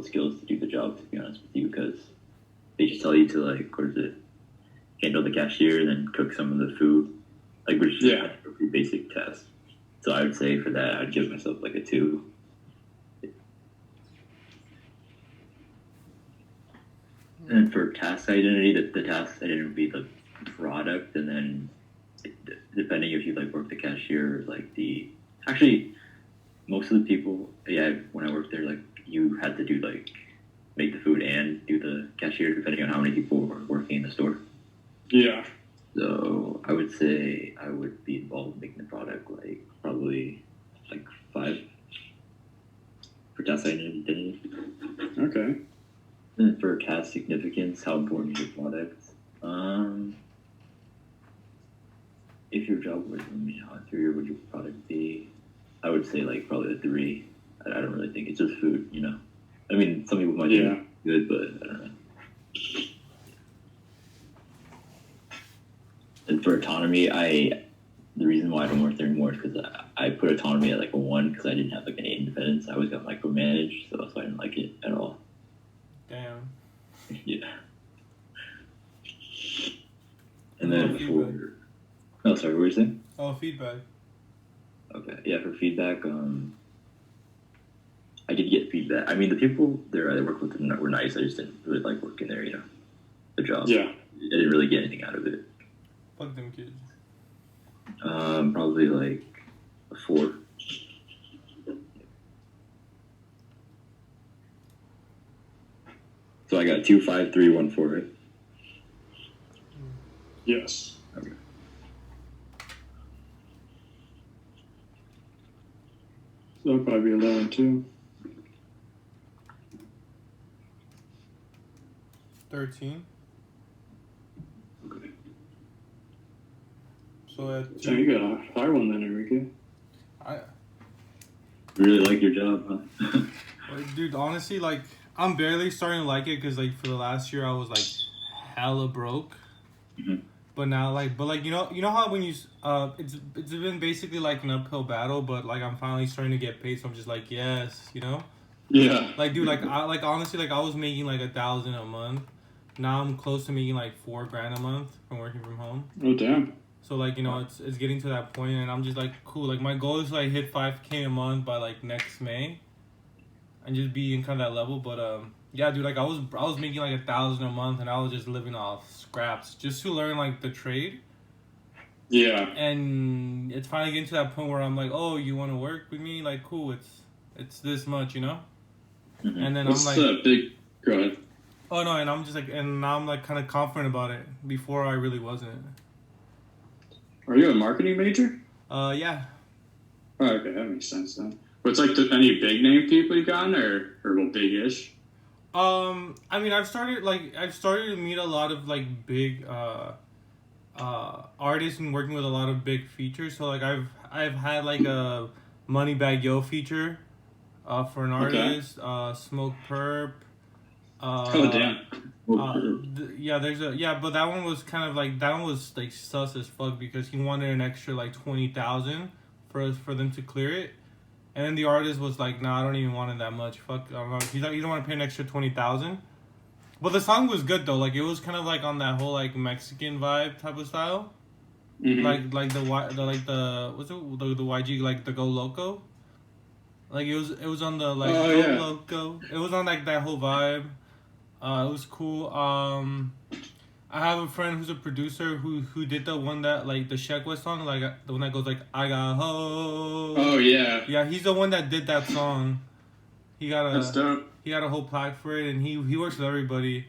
skills to do the job, to be honest with you, because they just tell you to, like, what is it, handle the cashier and then cook some of the food, like, which is a pretty basic test. So I would say for that, I'd give myself like a 2. And for task identity, the task identity would be the product, and then depending if you like work the cashier, like actually most of the people, when I worked there, like you had to do like make the food and do the cashier depending on how many people were working in the store. Yeah. So I would say I would be involved in making the product like probably like 5 for task identity. Okay. And for task significance, how important is your product? If your job was a 3, or would your product be? I would say like probably a 3. I don't really think it's just food, you know. I mean, some people might be good, but I don't know. And for autonomy, the reason why I don't work there anymore is because I put autonomy at like a 1 because I didn't have like any independence. I always got micromanaged, so that's why I didn't like it at all. Damn. Yeah. And then for... Oh, sorry, what were you saying? Oh, feedback. Okay, yeah, for feedback, I did get feedback. I mean, the people there I worked with were nice. I just didn't really like working there, you know, the job. Yeah. I didn't really get anything out of it. Fuck them kids. Probably like a 4. So I got 2, 5, 3, 1, 4, right? Yes. Okay. So that'll probably be 11 too. 13. Okay. So at So you got a higher one then, Enrique. I Really like your job, huh? dude, honestly, like I'm barely starting to like it because like for the last year I was like hella broke. Mm-hmm. But now like you know how when you it's been basically like an uphill battle, but like I'm finally starting to get paid, so I'm just like yes, you know. Yeah. Like dude, like honestly, like I was making like 1,000 a month. Now I'm close to making like $4,000 a month from working from home. Oh damn. So like, you know, it's getting to that point, and I'm just like cool. Like my goal is to like hit 5K a month by like next May, and just be in kind of that level. But yeah, dude, like I was making like 1,000 a month, and I was just living off scraps just to learn like the trade. Yeah. And it's finally getting to that point where I'm like, oh, you want to work with me? Like, cool. It's this much, you know. Mm-hmm. And then What's I'm like, big? Go ahead. oh no, and I'm just like, and now I'm like kind of confident about it. Before I really wasn't. Are you a marketing major? Yeah. Oh, okay, that makes sense then. What's like any big name people you gotten, or well, big-ish? I mean, I've started to meet a lot of like big artists and working with a lot of big features. So like I've had like a Moneybag Yo feature for an artist, Smoke Perp. Oh damn. But that one was kind of like like sus as fuck because he wanted an extra like 20,000 for them to clear it, and then the artist was like, "Nah, I don't even want it that much. Fuck, I don't know." He's like, "You don't want to pay an extra 20,000." But the song was good though. Like it was kind of like on that whole like Mexican vibe type of style, Mm-hmm. like the YG like the Go Loco. Like it was on the like Go Loco. It was on like that whole vibe. It was cool. I have a friend who's a producer who did the one that like the Sheck West song, like the one that goes like I got ho. Oh yeah. Yeah, he's the one that did that song. That's dope. He got a whole plaque for it, and he works with everybody.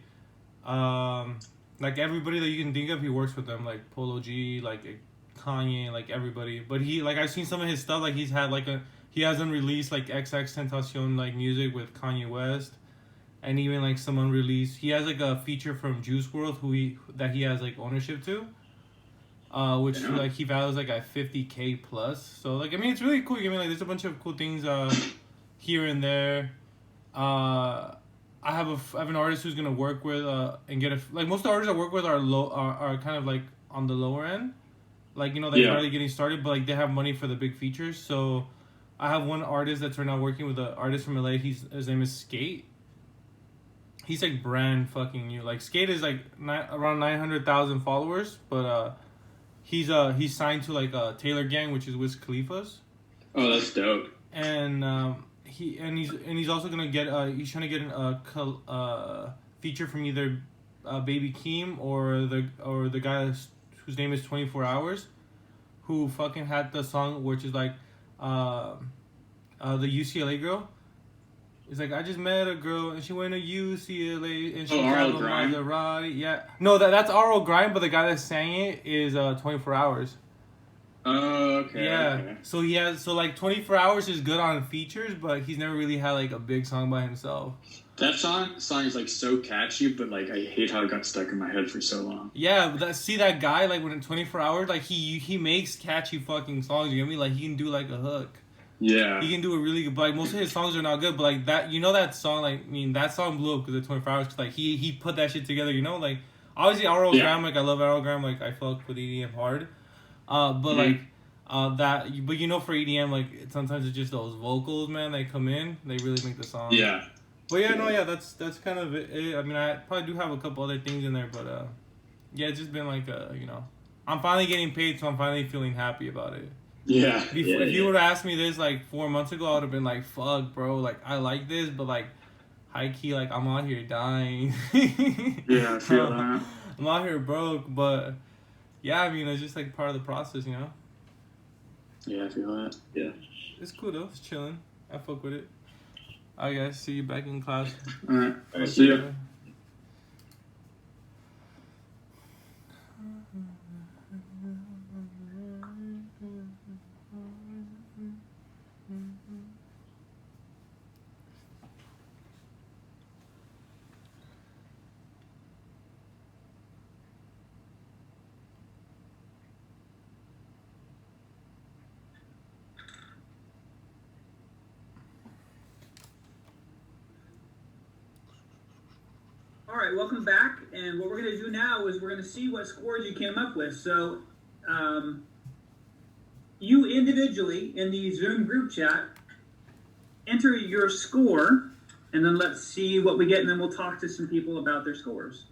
Like everybody that you can think of, he works with them. Like Polo G, like Kanye, like everybody. But he like I've seen some of his stuff. Like he hasn't released like XX Tentacion like music with Kanye West. And even like some unreleased, he has like a feature from Juice World he has like ownership to, which like he values like at 50K plus. So like I mean it's really cool. I mean like there's a bunch of cool things here and there. I have an artist who's gonna work with and get like most of the artists I work with are kind of like on the lower end, like you know they're barely getting started, but like they have money for the big features. So I have one artist that's right now working with an artist from LA. His name is Skate. He's like brand fucking new. Like Skate is like around 900,000 followers, but he's signed to like Taylor Gang, which is Wiz Khalifa's. Oh, that's dope. And he's also gonna get he's trying to get a feature from either Baby Keem or the guy whose name is 24 Hours, who fucking had the song which is like the UCLA girl. It's like, I just met a girl and she went to UCLA and she R.L. got a Grime? Maserati. Yeah, no, that's R.L. Grime, but the guy that sang it is 24 Hours. Oh, okay. Yeah, Okay. so like 24 Hours is good on features, but he's never really had like a big song by himself. That song is like so catchy, but like I hate how it got stuck in my head for so long. Yeah, but that guy, like when in 24 Hours, like he makes catchy fucking songs. You get me? Like he can do like a hook. Yeah. He can do a really good. But like most of his songs are not good. But like that, you know that song. Like I mean, that song blew up because of 24 Hours. Cause like he put that shit together. You know, like obviously R.O. Yeah. Graham. Like I love R.O. Graham. Like I fuck with EDM hard. But like but you know for EDM like sometimes it's just those vocals, man. They come in. They really make the song. Yeah. But yeah, that's kind of it. I mean, I probably do have a couple other things in there, but yeah, it's just been like you know, I'm finally getting paid, so I'm finally feeling happy about it. Yeah. If you would have asked me this like 4 months ago, I would have been like, "Fuck, bro! Like I like this, but like, high key, like I'm out here dying." Yeah, I feel that. I'm out here broke, but yeah, I mean, it's just like part of the process, you know. Yeah, I feel that. Yeah. It's cool though. It's chilling. I fuck with it. Alright, guys. See you back in class. All right. See ya. All right, welcome back. And what we're going to do now is we're going to see what scores you came up with. So, you individually in the Zoom group chat enter your score, and then let's see what we get, and then we'll talk to some people about their scores.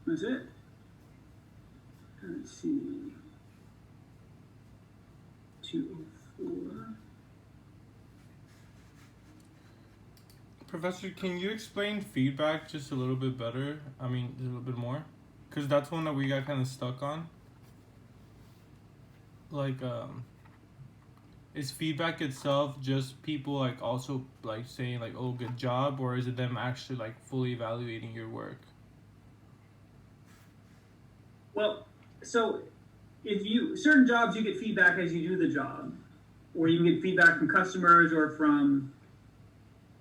That's it. Let's see. 204. Professor, can you explain feedback just a little bit better? I mean, a little bit more? Because that's one that we got kind of stuck on. Like, is feedback itself just people, like, also, like, saying, like, oh, good job? Or is it them actually, like, fully evaluating your work? Well, so certain jobs you get feedback as you do the job, or you can get feedback from customers or from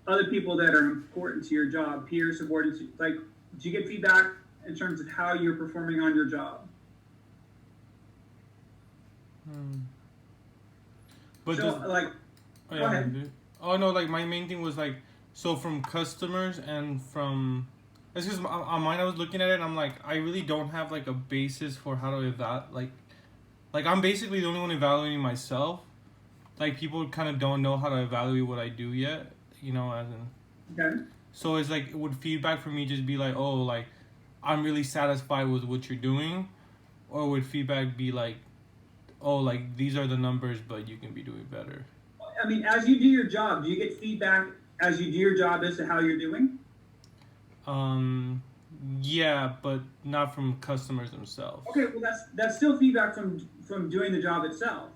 other people that are important to your job, peers, subordinates. Like, do you get feedback in terms of how you're performing on your job? But So, like, oh, go ahead. dude. Oh, no, like, my main thing was, like, so from customers and from... It's because on mine I was looking at it and I'm like, I really don't have, like, a basis for how to evaluate, like, I'm basically the only one evaluating myself. Like, people kind of don't know how to evaluate what I do yet, you know, as in... Okay. So it's like, would feedback for me just be like, oh, like, I'm really satisfied with what you're doing? Or would feedback be like, oh, like, these are the numbers, but you can be doing better? I mean, as you do your job, do you get feedback as you do your job as to how you're doing? Yeah, but not from customers themselves. Okay, well, that's still feedback from doing the job itself.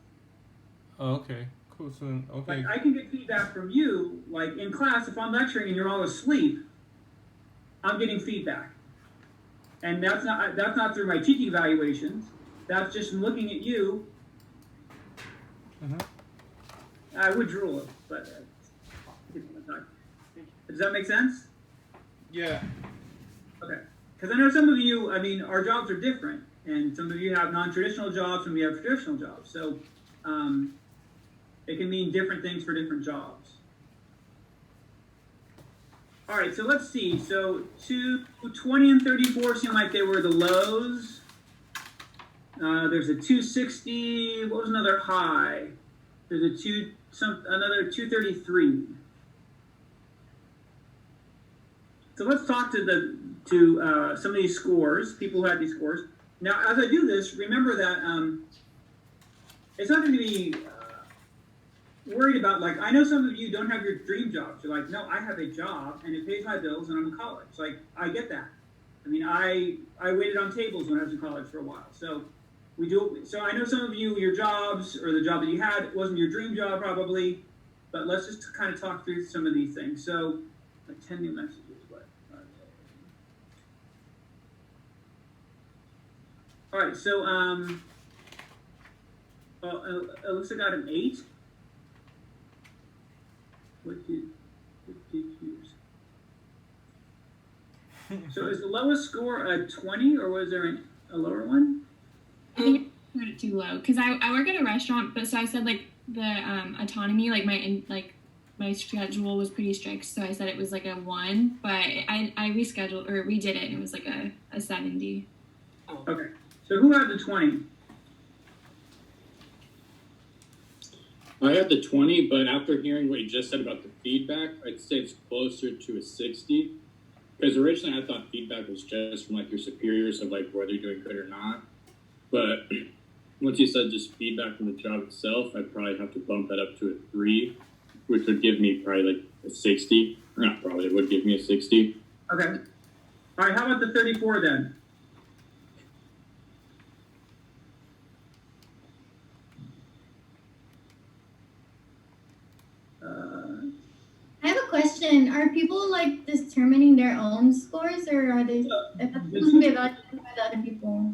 Oh, okay. Cool. So then, okay. Like, I can get feedback from you, like in class, if I'm lecturing and you're all asleep, I'm getting feedback. And that's not through my teaching evaluations. That's just looking at you. Mm-hmm. I would drool, but does that make sense? Yeah. Okay. Because I know some of you, I mean, our jobs are different, and some of you have non-traditional jobs, some of you have traditional jobs. So it can mean different things for different jobs. All right, so let's see. So 20 and 34 seem like they were the lows. There's a 260. What was another high? There's another 233. So let's talk to some of these scores, people who had these scores. Now, as I do this, remember that it's not going to be worried about, like, I know some of you don't have your dream jobs. You're like, no, I have a job and it pays my bills and I'm in college. Like, I get that. I mean, I waited on tables when I was in college for a while. So so I know some of you, your jobs or the job that you had wasn't your dream job probably, but let's just kind of talk through some of these things. So, like 10 new messages. All right, so Alyssa got an 8. What did you use? So is the lowest score a 20, or was there a lower one? I think I put it too low because I work at a restaurant, but so I said like the autonomy, like my schedule was pretty strict, so I said it was like a 1, but I rescheduled or redid it and it was like a 70. Okay. So who had the 20? I had the 20, but after hearing what you just said about the feedback, I'd say it's closer to a 60. Because originally I thought feedback was just from like your superiors of like whether you're doing good or not. But once you said just feedback from the job itself, I'd probably have to bump that up to a 3, which would give me probably like a 60. Or not probably, it would give me a 60. Okay. All right, how about the 34 then? I have a question. Are people like determining their own scores, or are they supposed to be evaluated by the other people?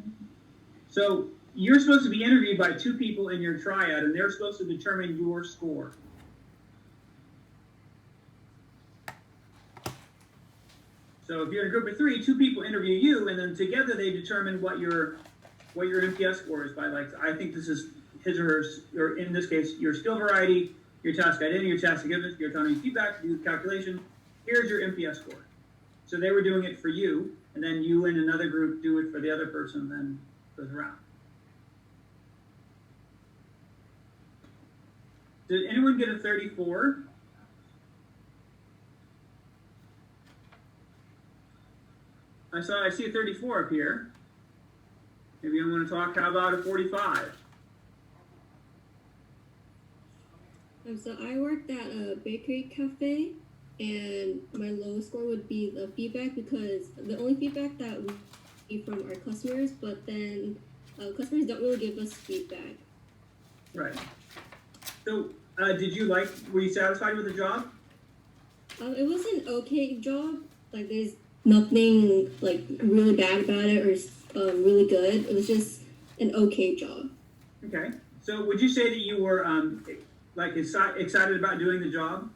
So you're supposed to be interviewed by 2 people in your triad, and they're supposed to determine your score. So if you're in a group of 3, 2 people interview you, and then together they determine what your MPS score is by, like, I think this is his or hers, or in this case, your skill variety, your task identity, your task forgiveness, your autonomy feedback, do the calculation. Here's your MPS score. So they were doing it for you, and then you and another group do it for the other person, and then it goes around. Did anyone get a 34? I see a 34 up here. Maybe I want to talk, how about a 45? So I worked at a bakery cafe, and my lowest score would be the feedback because the only feedback that we get from our customers, but then customers don't really give us feedback. Right. So, were you satisfied with the job? It was an okay job. Like there's nothing like really bad about it or really good. It was just an okay job. Okay. So would you say that you were excited about doing the job?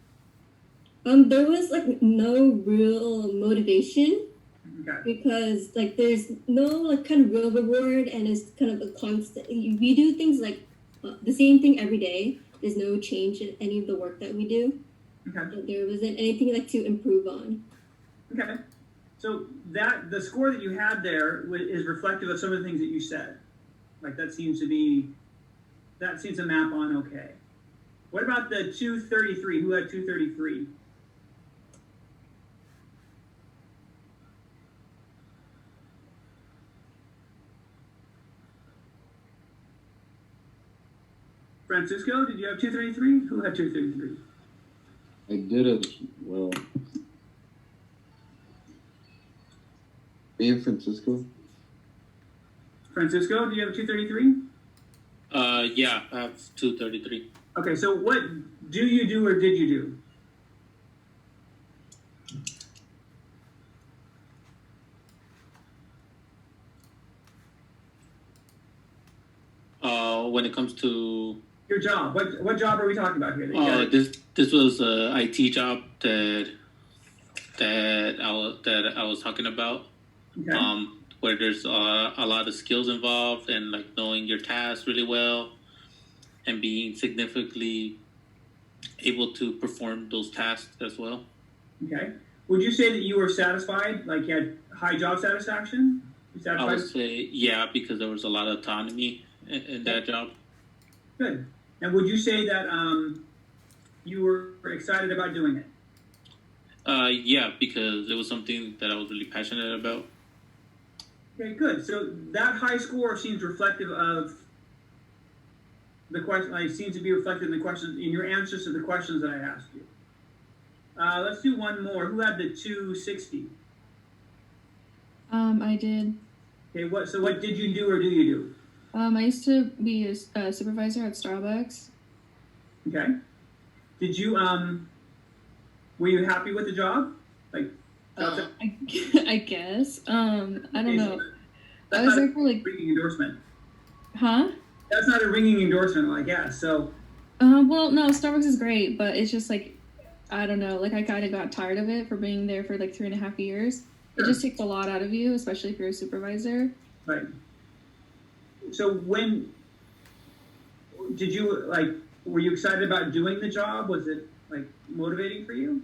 There was like no real motivation. Okay. Because like there's no like kind of real reward, and it's kind of a constant. We do things like the same thing every day. There's no change in any of the work that we do. Okay. There wasn't anything like to improve on. Okay. So the score that you had there is reflective of some of the things that you said. Like that seems to map on okay. What about the 233? Who had 233? Francisco, did you have 233? Who had 233? I did as well. Me and Francisco. Francisco, do you have 233? Yeah, I have 233. Okay, so what do you do or did you do? When it comes to Your job. What job are we talking about here? that you got- This was a IT job that I was talking about. Okay. Where there's a lot of skills involved and like knowing your tasks really well and being significantly able to perform those tasks as well. Okay. Would you say that you were satisfied? Like you had high job satisfaction? You I satisfied? would say, yeah, because there was a lot of autonomy in that job. Good. And would you say that you were excited about doing it? Yeah, because it was something that I was really passionate about. Okay, good. So that high score seems reflective of the question. Like, seems to be reflected in the questions, in your answers to the questions that I asked you. Let's do one more. Who had the 260? I did. Okay. What did you do or do you do? I used to be a supervisor at Starbucks. Okay. Did you were you happy with the job? Like, I guess. I don't know. That's I was not there for like, a ringing endorsement. huh? That's not a ringing endorsement, I guess. So, Well, no, Starbucks is great, but it's just like, I don't know. Like, I kind of got tired of it for being there for like 3.5 years. It just takes a lot out of you, especially if you're a supervisor. right. So when did you were you excited about doing the job? Was it like motivating for you?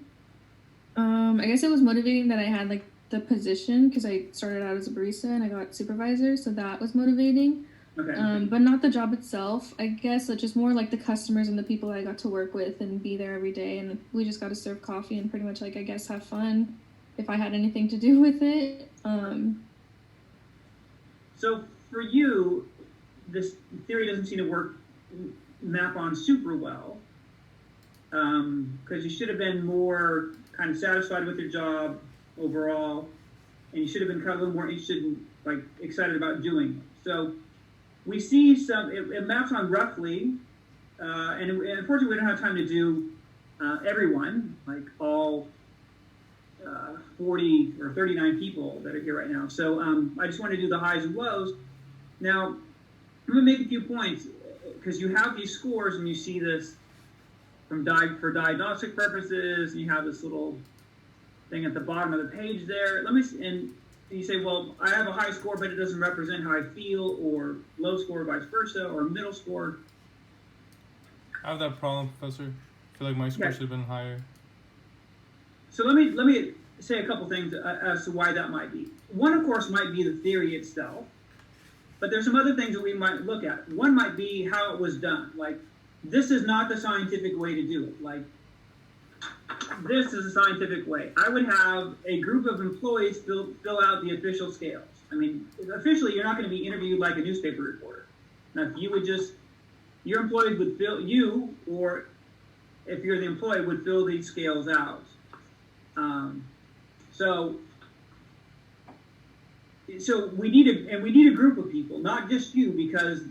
I guess it was motivating that I had like the position because I started out as a barista and I got supervisor, so that was motivating. Okay. But not the job itself. I guess it's just more like the customers and the people I got to work with and be there every day, and we just got to serve coffee and pretty much like I guess have fun if I had anything to do with it. So for you, this theory doesn't seem to map on super well, because you should have been more kind of satisfied with your job overall, and you should have been kind of a little more interested in, like, excited about doing it. So we see it maps on roughly, and unfortunately we don't have time to do everyone, like all 40 or 39 people that are here right now. So I just want to do the highs and lows. Now, I'm going to make a few points because you have these scores and you see this for diagnostic purposes. And you have this little thing at the bottom of the page there. And you say, well, I have a high score, but it doesn't represent how I feel, or low score, vice versa, or middle score. I have that problem, Professor. I feel like my score should have been higher. So let me say a couple things as to why that might be. One, of course, might be the theory itself, but there's some other things that we might look at. One might be how it was done. Like, this is not the scientific way to do it. Like, this is a scientific way. I would have a group of employees fill out the official scales. I mean, officially, you're not going to be interviewed like a newspaper reporter. Now, if you would your employees would or if you're the employee, would fill these scales out. So we need a group of people, not just you, because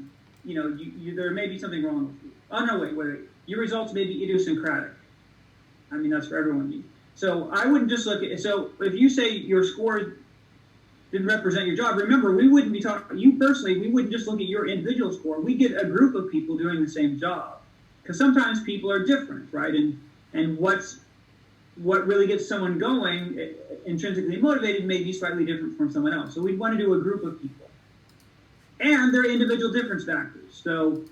there may be something wrong with you. Oh no, wait. Your results may be idiosyncratic. I mean, that's for everyone. So I wouldn't just look at. So if you say your score didn't represent your job, remember, we wouldn't be talking. You personally, we wouldn't just look at your individual score. We get a group of people doing the same job, because sometimes people are different, right? And what really gets someone going, intrinsically motivated, may be slightly different from someone else. So we'd want to do a group of people. And there are individual difference factors. So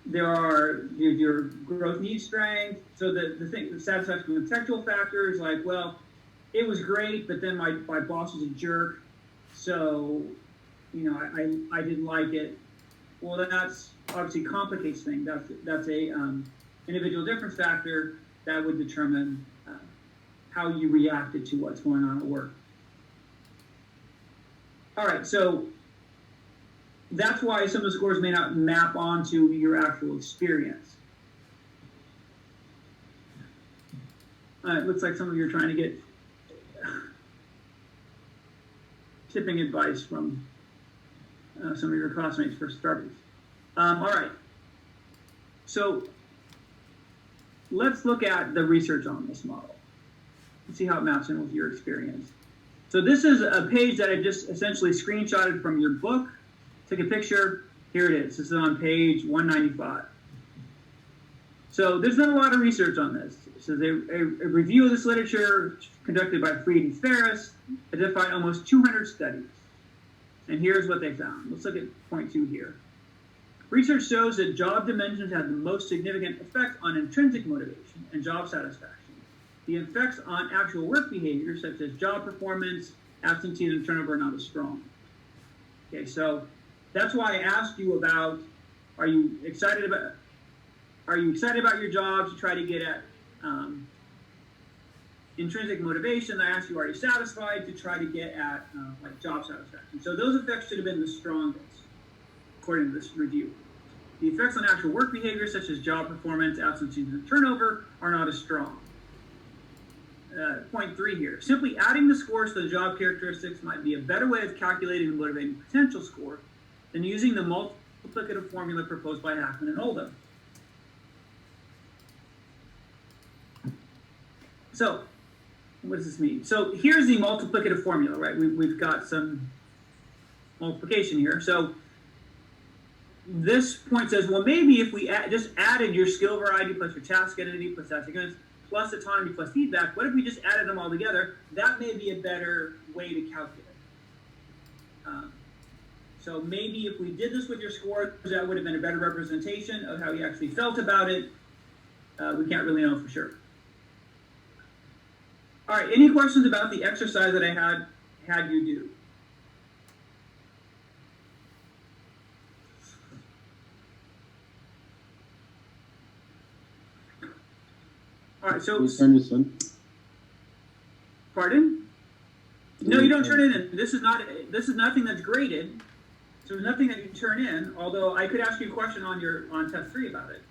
there are your growth need strength. So the satisfaction with textual factors, like, well, it was great, but then my boss was a jerk. So, I didn't like it. Well, that's obviously complicates things. That's a individual difference factor that would determine how you reacted to what's going on at work. All right, so that's why some of the scores may not map onto your actual experience. It looks like some of you are trying to get tipping advice from some of your classmates for Starbucks. All right, so let's look at the research on this model and see how it maps in with your experience. So this is a page that I just essentially screenshotted from your book, took a picture. Here it is. This is on page 195. So there's been a lot of research on this. So a review of this literature conducted by Fried and Ferris identified almost 200 studies. And here's what they found. Let's look at point 2 here. Research shows that job dimensions have the most significant effect on intrinsic motivation and job satisfaction. The effects on actual work behavior, such as job performance, absenteeism, and turnover, are not as strong. Okay, so that's why I asked you about, are you excited about your job to try to get at intrinsic motivation? I asked you, are you satisfied to try to get at like job satisfaction? So those effects should have been the strongest, according to this review. The effects on actual work behavior, such as job performance, absenteeism, and turnover, are not as strong. Point 3 here. Simply adding the scores to the job characteristics might be a better way of calculating the motivating potential score than using the multiplicative formula proposed by Hackman and Oldham. So, what does this mean? So here's the multiplicative formula, right? We've got some multiplication here. So this point says, well, maybe if we just added your skill variety plus your task identity plus task sequence plus autonomy plus feedback, what if we just added them all together? That may be a better way to calculate. So maybe if we did this with your scores, that would have been a better representation of how you actually felt about it. We can't really know for sure. All right, any questions about the exercise that I had you do? All right, so turn this in? Pardon? No, you don't turn it in. This is nothing that's graded. So there's nothing that you turn in, although I could ask you a question on test 3 about it.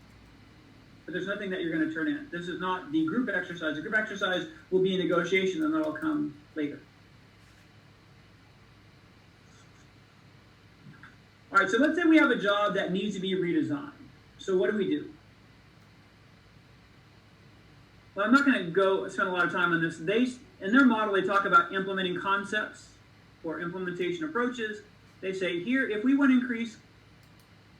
But there's nothing that you're going to turn in. This is not the group exercise. The group exercise will be a negotiation, and that'll come later. All right, so let's say we have a job that needs to be redesigned. So what do? Well, I'm not going to spend a lot of time on this. In their model, they talk about implementing concepts or implementation approaches. They say here, if we want to increase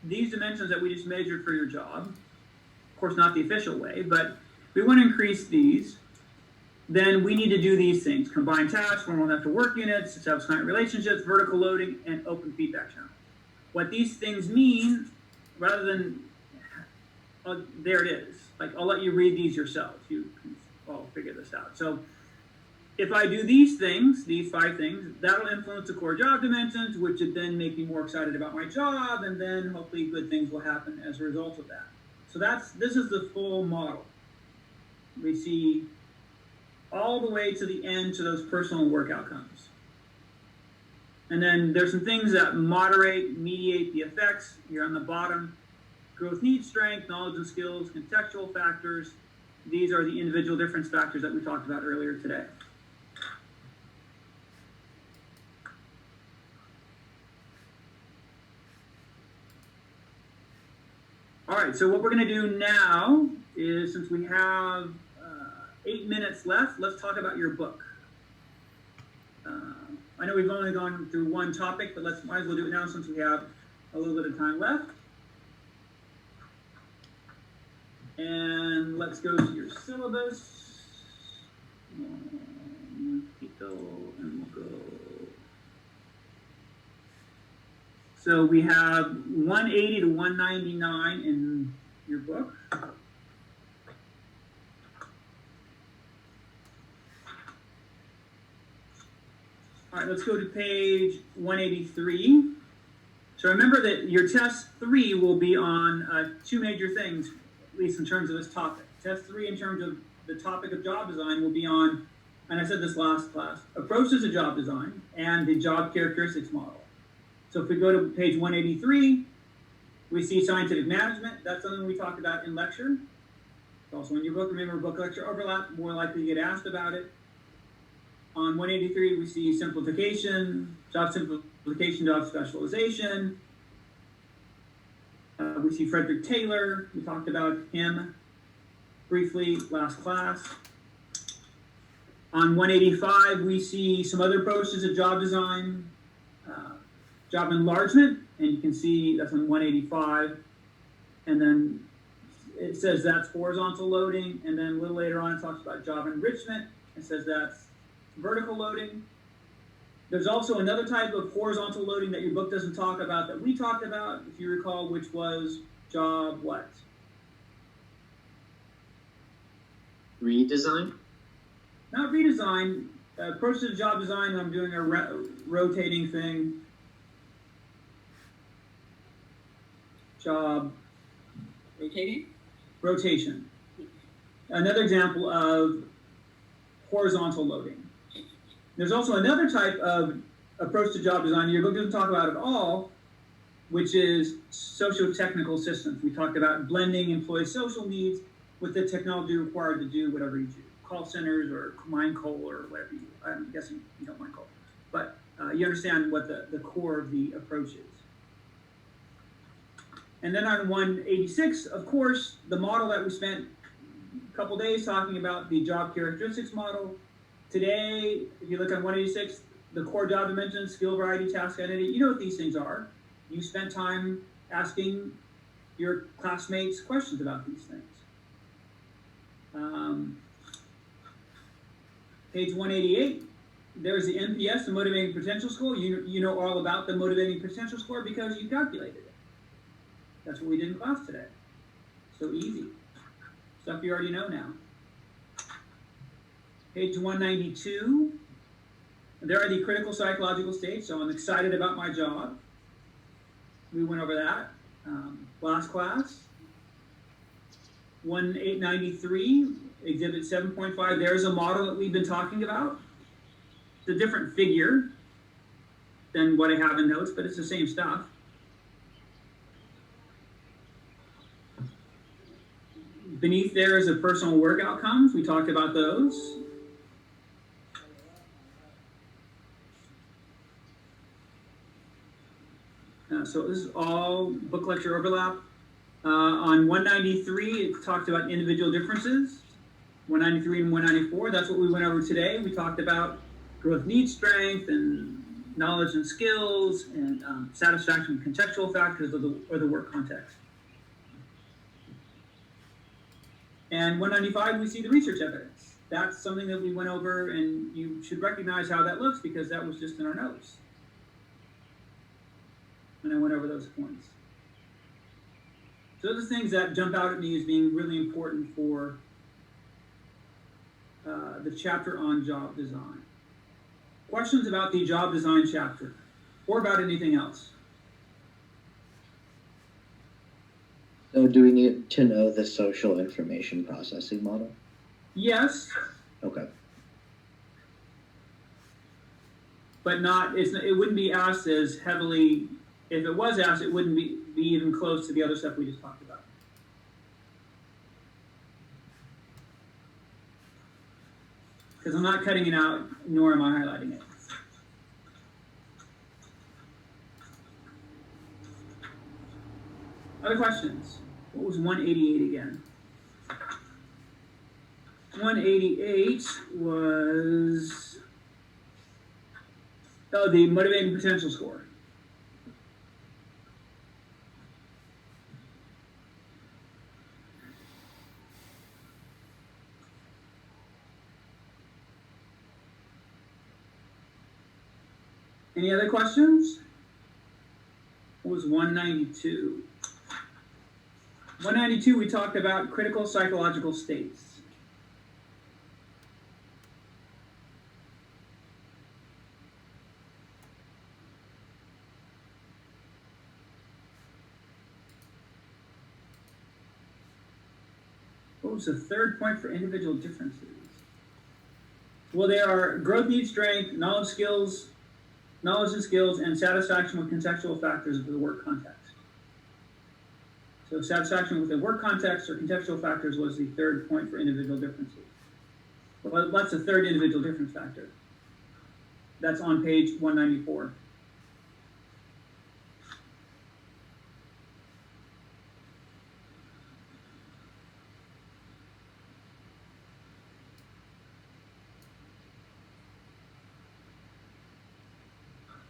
these dimensions that we just measured for your job, of course, not the official way, but if we want to increase these, then we need to do these things: combine tasks, formal and after work units, establish client relationships, vertical loading, and open feedback channel. What these things mean, rather than, there it is. Like, I'll let you read these yourselves. You can all figure this out. So if I do these things, these 5 things, that'll influence the core job dimensions, which would then make me more excited about my job, and then hopefully good things will happen as a result of that. So this is the full model. We see all the way to the end to those personal work outcomes. And then there's some things that mediate the effects here on the bottom. Growth needs strength, knowledge and skills, contextual factors. These are the individual difference factors that we talked about earlier today. All right, so what we're going to do now is, since we have 8 minutes left, let's talk about your book. I know we've only gone through one topic, but might as well do it now since we have a little bit of time left. And let's go to your syllabus. And we'll go. So we have 180 to 199 in your book. All right, let's go to page 183. So remember that your test 3 will be on 2 major things, at least in terms of this topic. Test 3 in terms of the topic of job design will be on, and I said this last class, approaches to job design and the job characteristics model. So if we go to page 183, we see scientific management. That's something we talked about in lecture. It's also in your book. Remember, book lecture overlap, more likely to get asked about it. On 183, we see simplification, job specialization. We see Frederick Taylor. We talked about him briefly last class. On 185, we see some other approaches to job design. Job enlargement, and you can see that's on 185, and then it says that's horizontal loading, and then a little later on it talks about job enrichment. It says that's vertical loading. There's also another type of horizontal loading that your book doesn't talk about that we talked about, if you recall, which was job what? Redesign? Not redesign. Approach to the job design, I'm doing a rotating thing. Job rotation. Another example of horizontal loading. There's also another type of approach to job design your book doesn't talk about at all, which is socio-technical systems. We talked about blending employee social needs with the technology required to do whatever you do. Call centers or mine coal or whatever you do. I'm guessing you don't mine coal. But you understand what the core of the approach is. And then on 186, of course, the model that we spent a couple days talking about, the job characteristics model. Today, if you look at 186, the core job dimensions, skill variety, task identity, you know what these things are. You spent time asking your classmates questions about these things. Page 188, there's the MPS, the motivating potential score. You know all about the motivating potential score because you calculated it. That's what we did in class today. So easy. Stuff you already know now. Page 192, there are the critical psychological states, so I'm excited about my job. We went over that last class. 1893, exhibit 7.5, there's a model that we've been talking about. It's a different figure than what I have in notes, but it's the same stuff. Beneath there is the personal work outcomes. We talked about those. So this is all book lecture overlap. On 193, it talked about individual differences. 193 and 194, that's what we went over today. We talked about growth need strength and knowledge and skills and satisfaction with contextual factors of the work context. And 195, we see the research evidence. That's something that we went over, and you should recognize how that looks because that was just in our notes. And I went over those points. So those are things that jump out at me as being really important for the chapter on job design. Questions about the job design chapter or about anything else? So do we need to know the social information processing model? Yes. Okay. But it wouldn't be asked as heavily. If it was asked, it wouldn't be even close to the other stuff we just talked about. Because I'm not cutting it out, nor am I highlighting it. Other questions? What was 188 again? 188 was the motivating potential score. Any other questions? What was 192? 192, we talked about critical psychological states. What was the third point for individual differences? Well, they are growth need strength, knowledge and skills, and satisfaction with contextual factors of the work context. So satisfaction with the work context or contextual factors was the third point for individual differences. Well, that's the third individual difference factor. That's on page 194.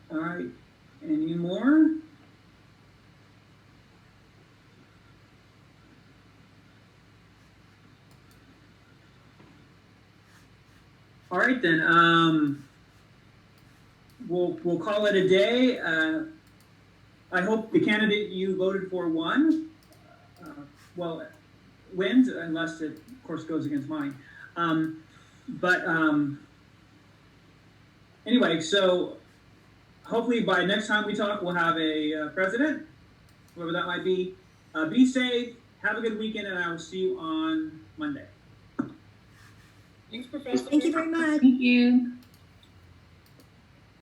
All right, any more? All right then. We'll call it a day. I hope the candidate you voted for won. Well, wins, unless it, of course, goes against mine. Anyway, so hopefully by next time we talk, we'll have a president, whoever that might be. Be safe. Have a good weekend, and I will see you on Monday. Thanks, Professor. Thank you very much. Thank you.